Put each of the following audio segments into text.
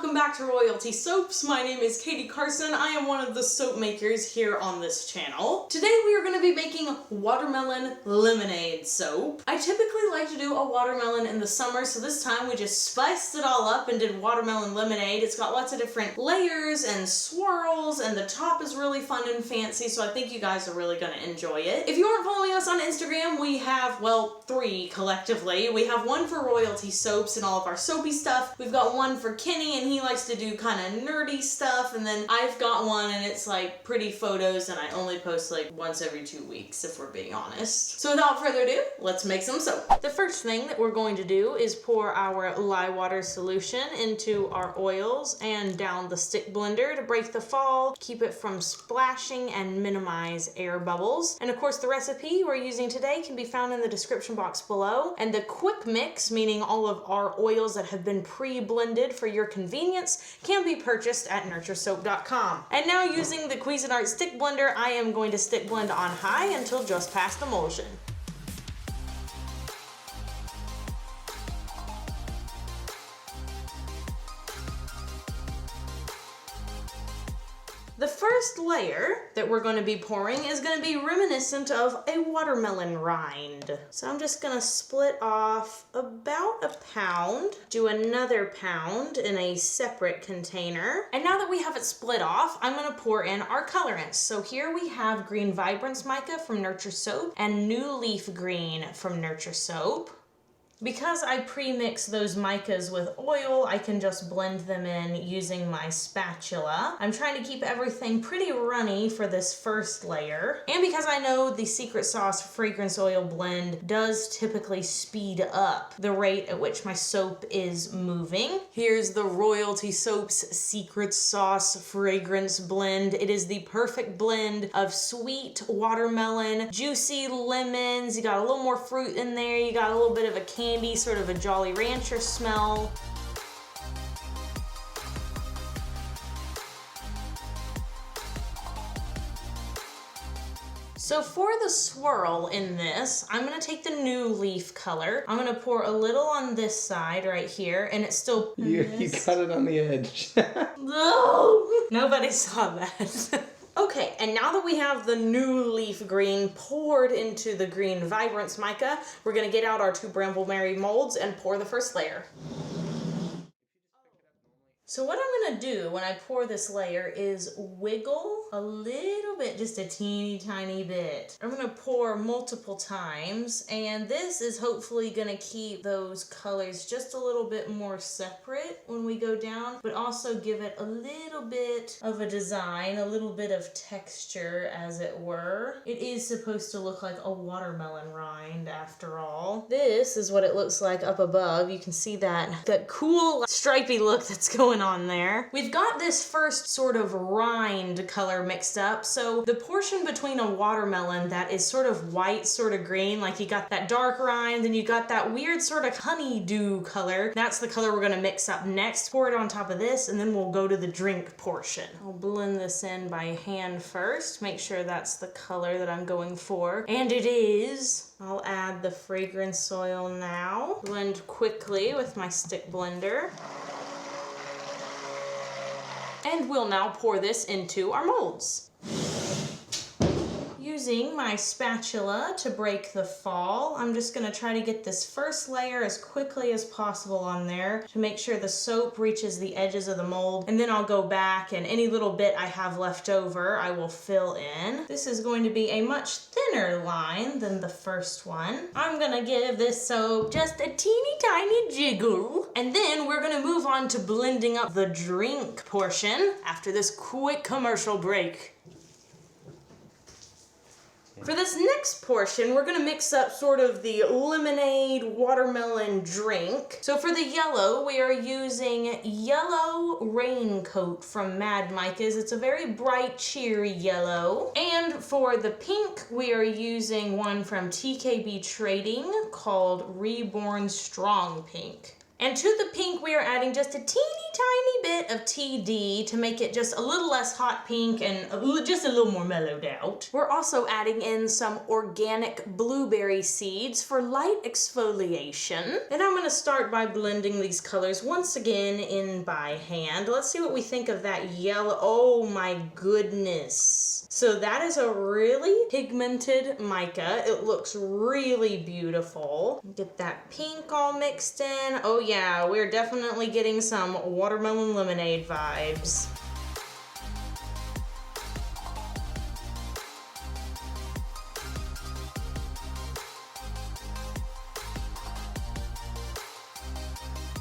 welcome back to Royalty Soaps. My name is Katie Carson. I am one of the soap makers here on this channel. Today we are going to be making watermelon lemonade soap. I typically like to do a watermelon in the summer, so this time we just spiced it all up and did watermelon lemonade. It's got lots of different layers and swirls, and the top is really fun and fancy, so I think you guys are really going to enjoy it. If you aren't following us on Instagram, we have, well, 3 collectively. We have one for Royalty Soaps and all of our soapy stuff. We've got one for Kenny, and he likes to do kind of nerdy stuff, and then I've got one and it's like pretty photos, and I only post like once every 2 weeks if we're being honest. So without further ado, let's make some soap. The first thing that we're going to do is pour our lye water solution into our oils and down the stick blender to break the fall, keep it from splashing, and minimize air bubbles. And of course the recipe we're using today can be found in the description box below, and the quick mix, meaning all of our oils that have been pre-blended for your convenience, can be purchased at nurturesoap.com. And now using the Cuisinart stick blender, I am going to stick blend on high until just past emulsion. The first layer that we're going to be pouring is going to be reminiscent of a watermelon rind. So I'm just going to split off about a pound, do another pound in a separate container. And now that we have it split off, I'm going to pour in our colorants. So here we have Green Vibrance Mica from Nurture Soap and New Leaf Green from Nurture Soap. Because I pre-mix those micas with oil, I can just blend them in using my spatula. I'm trying to keep everything pretty runny for this first layer. And because I know the Secret Sauce Fragrance Oil blend does typically speed up the rate at which my soap is moving. Here's the Royalty Soap's Secret Sauce Fragrance Blend. It is the perfect blend of sweet watermelon, juicy lemons, you got a little more fruit in there, you got a little bit of a candy, sort of a Jolly Rancher smell. So for the swirl in this, I'm going to take the New Leaf color. I'm going to pour a little on this side right here, and it's still... You cut it on the edge. No! Nobody saw that. Okay, and now that we have the New Leaf Green poured into the Green Vibrance Mica, we're going to get out our 2 Brambleberry molds and pour the first layer. So what I'm going to do when I pour this layer is wiggle a little bit, just a teeny tiny bit. I'm going to pour multiple times, and this is hopefully going to keep those colors just a little bit more separate when we go down, but also give it a little bit of a design, a little bit of texture as it were. It is supposed to look like a watermelon rind after all. This is what it looks like up above. You can see that cool stripy look that's going on there. We've got this first sort of rind color mixed up, so the portion between a watermelon that is sort of white, sort of green, like you got that dark rind, and you got that weird sort of honeydew color, that's the color we're gonna mix up next. Pour it on top of this, and then we'll go to the drink portion. I'll blend this in by hand first, make sure that's the color that I'm going for, and it is. I'll add the fragrance oil now. Blend quickly with my stick blender. And we'll now pour this into our molds. Using my spatula to break the fall, I'm just going to try to get this first layer as quickly as possible on there to make sure the soap reaches the edges of the mold, and then I'll go back and any little bit I have left over I will fill in. This is going to be a much thinner line than the first one. I'm going to give this soap just a teeny tiny jiggle, and then we're going to move on to blending up the drink portion after this quick commercial break. For this next portion, we're going to mix up sort of the lemonade watermelon drink. So for the yellow, we are using Yellow Raincoat from Mad Micas. It's a very bright, cheery yellow. And for the pink, we are using one from TKB Trading called Reborn Strong Pink. And to the pink, we are adding just a teeny tiny bit of TD to make it just a little less hot pink and just a little more mellowed out. We're also adding in some organic blueberry seeds for light exfoliation. And I'm gonna start by blending these colors once again in by hand. Let's see what we think of that yellow. Oh my goodness. So that is a really pigmented mica. It looks really beautiful. Get that pink all mixed in. Oh yeah, we're definitely getting some watermelon lemonade vibes.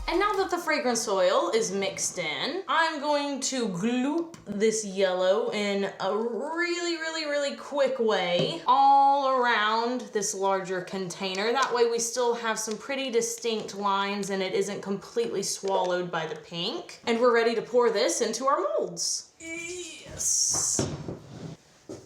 And now that the fragrance oil is mixed in, I'm going to gloop this yellow in a really quick way all around this larger container. That way we still have some pretty distinct lines and it isn't completely swallowed by the pink. And we're ready to pour this into our molds. Yes.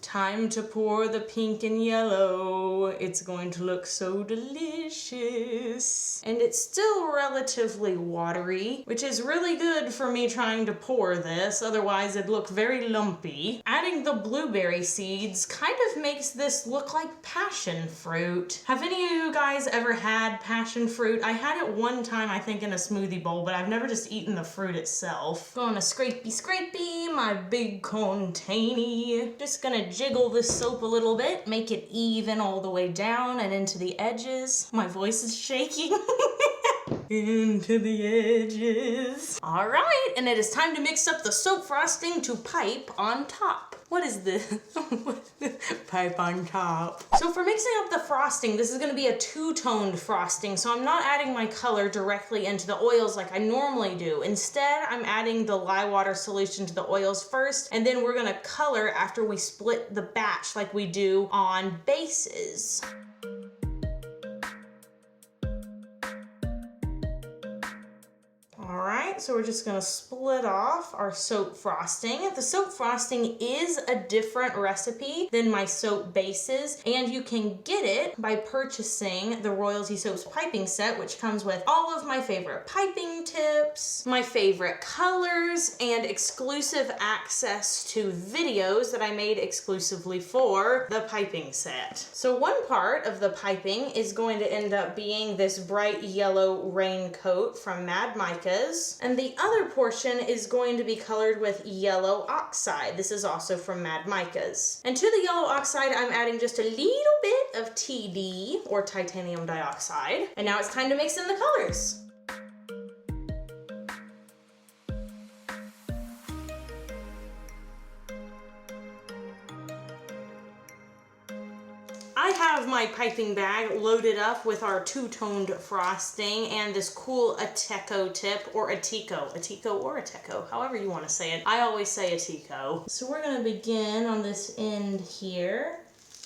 Time to pour the pink and yellow. It's going to look so delicious. And it's still relatively watery, which is really good for me trying to pour this, otherwise it'd look very lumpy. Adding the blueberry seeds kind of makes this look like passion fruit. Have any of you guys ever had passion fruit? I had it one time, I think, in a smoothie bowl, but I've never just eaten the fruit itself. Gonna scrapey my big container. Just gonna jiggle this soap a little bit, make it even all the way down and into the edges. My voice is shaking. Into the edges. All right, and it is time to mix up the soap frosting to pipe on top. What is this? Pipe on top. So for mixing up the frosting, this is gonna be a two-toned frosting, so I'm not adding my color directly into the oils like I normally do. Instead, I'm adding the lye water solution to the oils first, and then we're gonna color after we split the batch like we do on bases. Alright, so we're just going to split off our soap frosting. The soap frosting is a different recipe than my soap bases, and you can get it by purchasing the Royalty Soaps piping set, which comes with all of my favorite piping tips, my favorite colors, and exclusive access to videos that I made exclusively for the piping set. So one part of the piping is going to end up being this bright yellow raincoat from Mad Micas, and the other portion is going to be colored with yellow oxide. This is also from Mad Micas. And to the yellow oxide, I'm adding just a little bit of TD, or titanium dioxide. And now it's time to mix in the colors. I have my piping bag loaded up with our two-toned frosting and this cool Ateco tip, or Ateco, however you want to say it. I always say Ateco. So we're going to begin on this end here.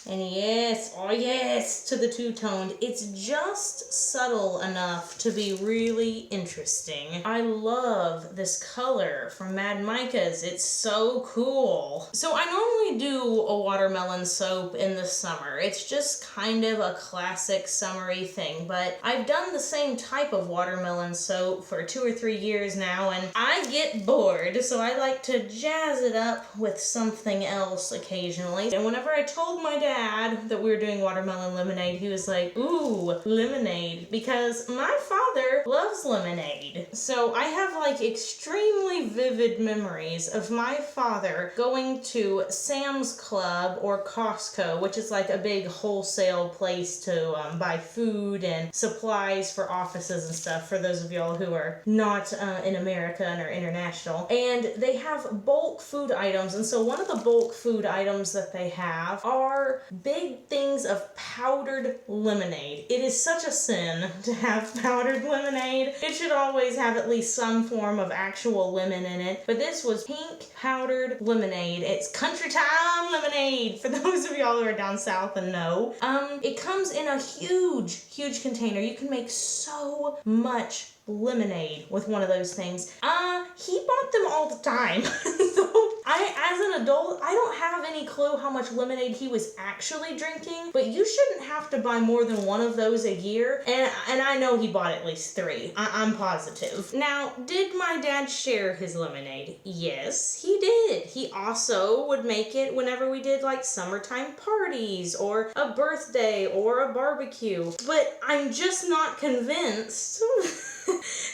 And yes, oh yes, to the two-toned. It's just subtle enough to be really interesting. I love this color from Mad Micas. It's so cool. So I normally do a watermelon soap in the summer. It's just kind of a classic summery thing, but I've done the same type of watermelon soap for 2 or 3 years now, and I get bored, so I like to jazz it up with something else occasionally. And whenever I told my dad that we were doing watermelon lemonade, he was like, ooh, lemonade, because my father loves lemonade. So I have like extremely vivid memories of my father going to Sam's Club or Costco, which is like a big wholesale place to buy food and supplies for offices and stuff, for those of y'all who are not in America and are international. And they have bulk food items, and so one of the bulk food items that they have are big things of powdered lemonade. It is such a sin to have powdered lemonade. It should always have at least some form of actual lemon in it, but this was pink powdered lemonade. It's country time lemonade, for those of y'all who are down south and know. It comes in a huge container. You can make so much lemonade with one of those things. He bought them all the time. So I as an adult, I don't have any clue how much lemonade he was actually drinking, but you shouldn't have to buy more than one of those a year, and I know he bought at least 3. I'm positive. Now, did my dad share his lemonade? Yes, he did. He also would make it whenever we did like summertime parties or a birthday or a barbecue, but I'm just not convinced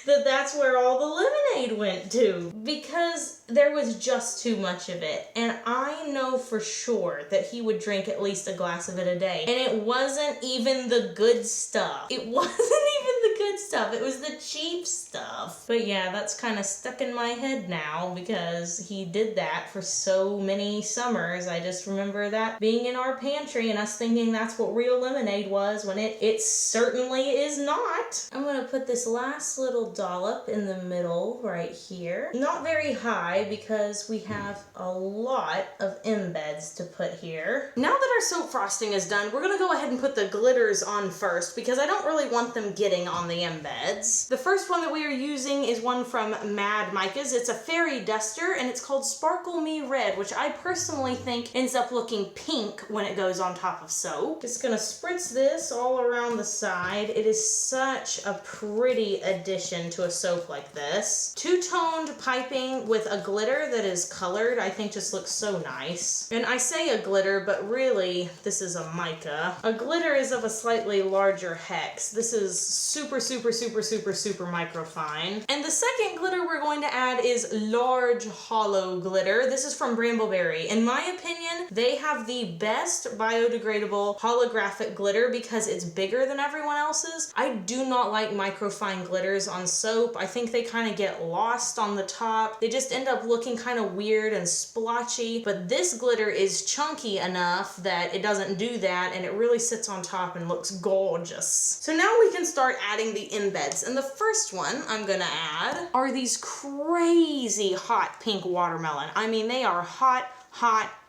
that that's where all the lemonade went to, because there was just too much of it. And I know for sure that he would drink at least a glass of it a day. And it wasn't even the good stuff. It wasn't even the good stuff. It was the cheap stuff. But yeah, that's kind of stuck in my head now because he did that for so many summers. I just remember that being in our pantry and us thinking that's what real lemonade was, when it certainly is not. I'm gonna put this last little dollop in the middle right here. Not very high because we have a lot of embeds to put here. Now that our soap frosting is done, we're gonna go ahead and put the glitters on first because I don't really want them getting on the embeds. The first one that we are using is one from Mad Micas. It's a fairy duster and it's called Sparkle Me Red, which I personally think ends up looking pink when it goes on top of soap. Just gonna spritz this all around the side. It is such a pretty addition to a soap like this. Two-toned piping with a glitter that is colored, I think just looks so nice. And I say a glitter, but really this is a mica. A glitter is of a slightly larger hex. This is super, super, super, super, super microfine. And the second glitter we're going to add is large hollow glitter. This is from Brambleberry. In my opinion, they have the best biodegradable holographic glitter because it's bigger than everyone else's. I do not like microfine glitters on soap. I think they kind of get lost on the top. They just end up looking kind of weird and splotchy, but this glitter is chunky enough that it doesn't do that, and it really sits on top and looks gorgeous. So now we can start adding the embeds, and the first one I'm gonna add are these crazy hot pink watermelon. I mean, they are hot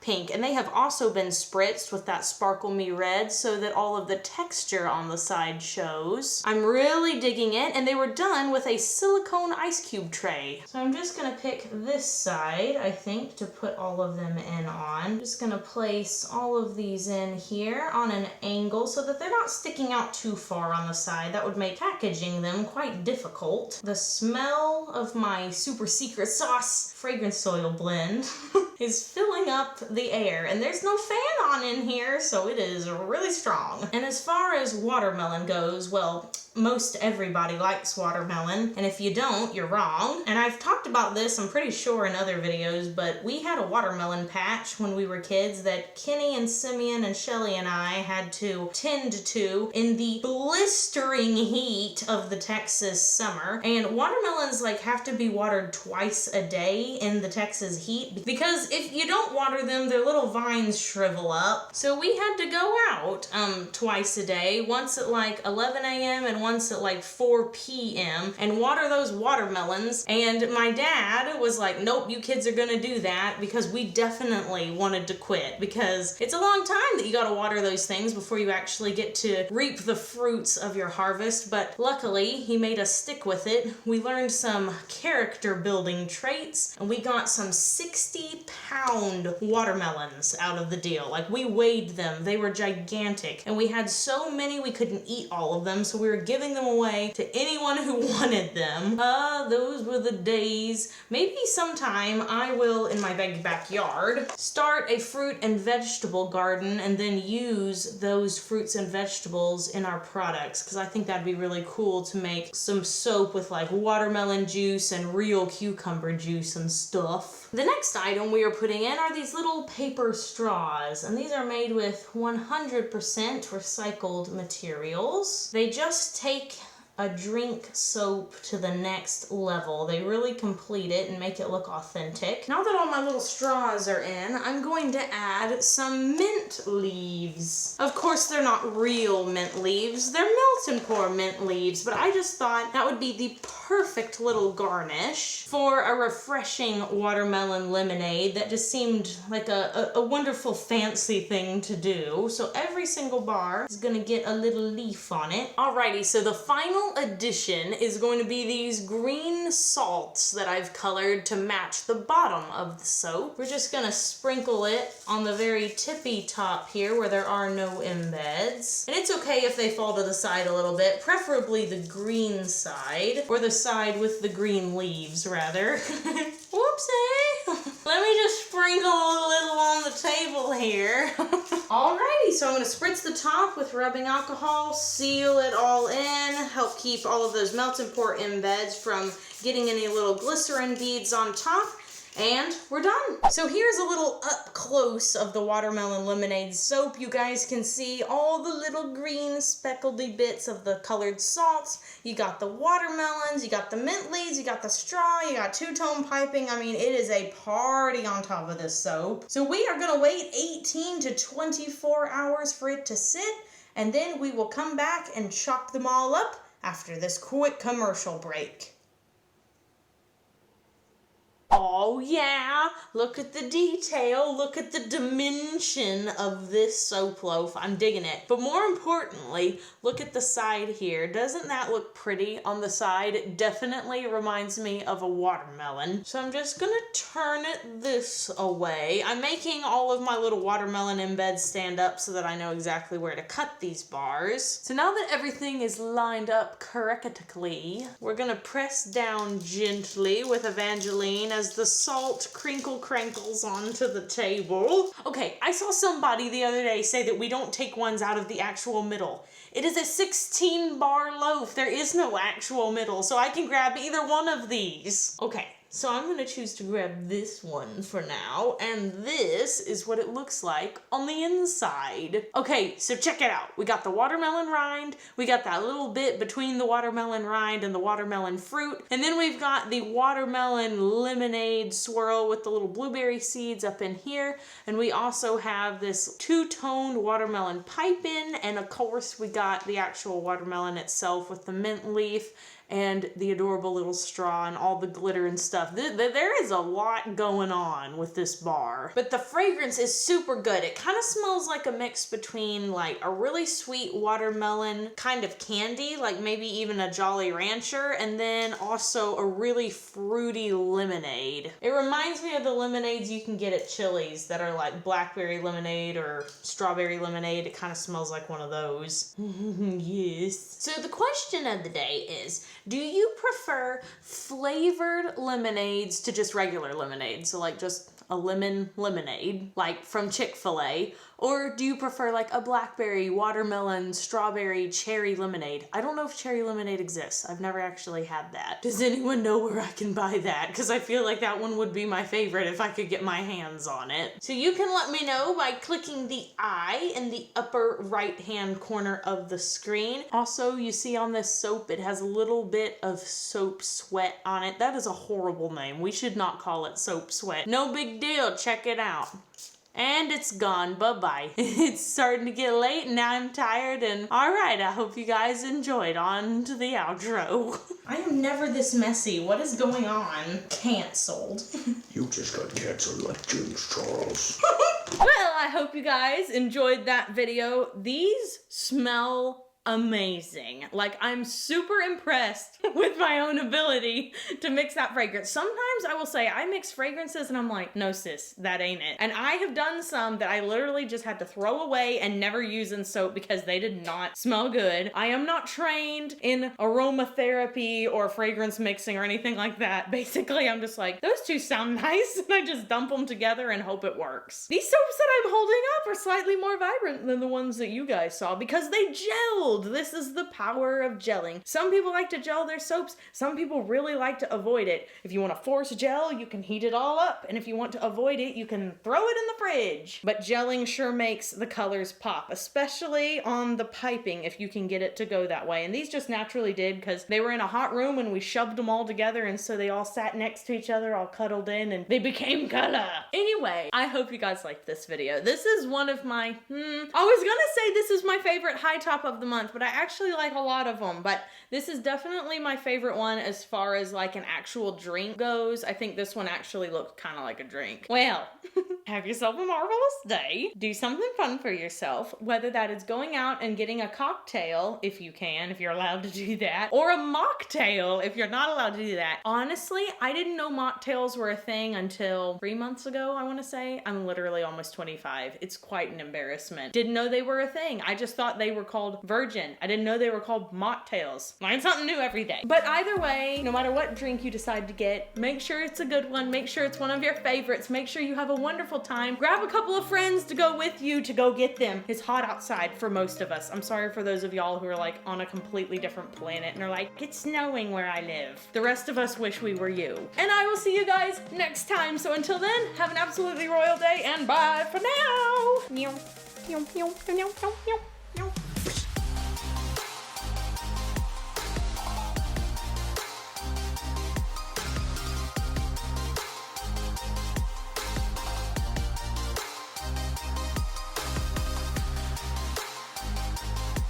pink, and they have also been spritzed with that Sparkle Me Red so that all of the texture on the side shows. I'm really digging it, and they were done with a silicone ice cube tray. So I'm just gonna pick this side, I think, to put all of them in on. Just gonna place all of these in here on an angle so that they're not sticking out too far on the side. That would make packaging them quite difficult. The smell of my super secret sauce fragrance oil blend is filling up the air, and there's no fan on in here, so it is really strong. And as far as watermelon goes, well, most everybody likes watermelon, and if you don't, you're wrong. And I've talked about this, I'm pretty sure, in other videos, but we had a watermelon patch when we were kids that Kenny and Simeon and Shelly and I had to tend to in the blistering heat of the Texas summer. And watermelons have to be watered twice a day in the Texas heat, because if you don't water them, their little vines shrivel up. So we had to go out twice a day, once at 11 a.m. and once at 4 p.m. and water those watermelons. And my dad was like, nope, you kids are gonna do that, because we definitely wanted to quit, because it's a long time that you gotta water those things before you actually get to reap the fruits of your harvest. But luckily, he made us stick with it. We learned some character building traits, and we got some 60-pound watermelons out of the deal. We weighed them, they were gigantic, and we had so many we couldn't eat all of them, so we were giving them away to anyone who wanted them. Those were the days. Maybe sometime I will, in my backyard, start a fruit and vegetable garden and then use those fruits and vegetables in our products, because I think that'd be really cool to make some soap with watermelon juice and real cucumber juice and stuff. The next item we are putting in are these little paper straws, and these are made with 100% recycled materials. They just take a drink soap to the next level. They really complete it and make it look authentic. Now that all my little straws are in, I'm going to add some mint leaves. Of course, they're not real mint leaves. They're melt and pour mint leaves, but I just thought that would be the perfect little garnish for a refreshing watermelon lemonade that just seemed like a wonderful fancy thing to do. So every single bar is gonna get a little leaf on it. Alrighty, so the final final addition is going to be these green salts that I've colored to match the bottom of the soap. We're just gonna sprinkle it on the very tippy top here where there are no embeds. And it's okay if they fall to the side a little bit, preferably the green side, or the side with the green leaves, rather. Whoopsie! Let me just sprinkle a little on the table here. Alrighty, so I'm gonna spritz the top with rubbing alcohol, seal it all in, help keep all of those melt and pour embeds from getting any little glycerin beads on top. And we're done. So here's a little up close of the watermelon lemonade soap. You guys can see all the little green speckledy bits of the colored salts. You got the watermelons, you got the mint leaves, you got the straw, you got two-tone piping. I mean, it is a party on top of this soap. So we are gonna wait 18 to 24 hours for it to sit, and then we will come back and chop them all up after this quick commercial break. Oh yeah, look at the detail, look at the dimension of this soap loaf. I'm digging it. But more importantly, look at the side here. Doesn't that look pretty on the side? It definitely reminds me of a watermelon. So I'm just gonna turn it this away. I'm making all of my little watermelon embeds stand up so that I know exactly where to cut these bars. So now that everything is lined up correctly, we're gonna press down gently with Evangeline as the salt crinkles onto the table. Okay, I saw somebody the other day say that we don't take ones out of the actual middle. It is a 16 bar loaf. There is no actual middle, so I can grab either one of these. Okay. So I'm gonna choose to grab this one for now, and this is what it looks like on the inside. Okay, so check it out. We got the watermelon rind, we got that little bit between the watermelon rind and the watermelon fruit, and then we've got the watermelon lemonade swirl with the little blueberry seeds up in here, and we also have this two-toned watermelon piping, and of course we got the actual watermelon itself with the mint leaf and the adorable little straw and all the glitter and stuff. There is a lot going on with this bar. But the fragrance is super good. It kind of smells like a mix between like a really sweet watermelon kind of candy, like maybe even a Jolly Rancher, and then also a really fruity lemonade. It reminds me of the lemonades you can get at Chili's that are like blackberry lemonade or strawberry lemonade. It kind of smells like one of those. Yes. So the question of the day is, do you prefer flavored lemonades to just regular lemonade? So like just a lemon lemonade, like from Chick-fil-A? Or do you prefer like a blackberry, watermelon, strawberry, cherry lemonade? I don't know if cherry lemonade exists. I've never actually had that. Does anyone know where I can buy that? Because I feel like that one would be my favorite if I could get my hands on it. So you can let me know by clicking the I in the upper right hand corner of the screen. Also, you see on this soap, it has a little bit of soap sweat on it. That is a horrible name. We should not call it soap sweat. No big deal. Check it out. And it's gone. Bye-bye. It's starting to get late and now I'm tired, and alright, I hope you guys enjoyed. On to the outro. I am never this messy. What is going on? Cancelled. You just got canceled like James Charles. Well, I hope you guys enjoyed that video. These smell amazing. Like, I'm super impressed with my own ability to mix that fragrance. Sometimes I will say I mix fragrances and I'm like, no sis, that ain't it. And I have done some that I literally just had to throw away and never use in soap because they did not smell good. I am not trained in aromatherapy or fragrance mixing or anything like that. Basically, I'm just like, those two sound nice, and I just dump them together and hope it works. These soaps that I'm holding up are slightly more vibrant than the ones that you guys saw because they gelled. This is the power of gelling. Some people like to gel their soaps. Some people really like to avoid it. If you want to force gel, you can heat it all up. And if you want to avoid it, you can throw it in the fridge. But gelling sure makes the colors pop, especially on the piping if you can get it to go that way. And these just naturally did because they were in a hot room and we shoved them all together, and so they all sat next to each other, all cuddled in, and they became color. Anyway, I hope you guys liked this video. This is one of my, I was gonna say this is my favorite high top of the month, but I actually like a lot of them. But this is definitely my favorite one as far as like an actual drink goes. I think this one actually looked kind of like a drink. Well, have yourself a marvelous day. Do something fun for yourself, whether that is going out and getting a cocktail, if you can, if you're allowed to do that, or a mocktail, if you're not allowed to do that. Honestly, I didn't know mocktails were a thing until 3 months ago, I want to say. I'm literally almost 25. It's quite an embarrassment. Didn't know they were a thing. I just thought they were called virgin. I didn't know they were called mocktails. Learn something new every day. But either way, no matter what drink you decide to get, make sure it's a good one. Make sure it's one of your favorites. Make sure you have a wonderful time. Grab a couple of friends to go with you to go get them. It's hot outside for most of us. I'm sorry for those of y'all who are like on a completely different planet and are like, it's snowing where I live. The rest of us wish we were you. And I will see you guys next time. So until then, have an absolutely royal day and bye for now. Meow, meow, meow, meow, meow, meow.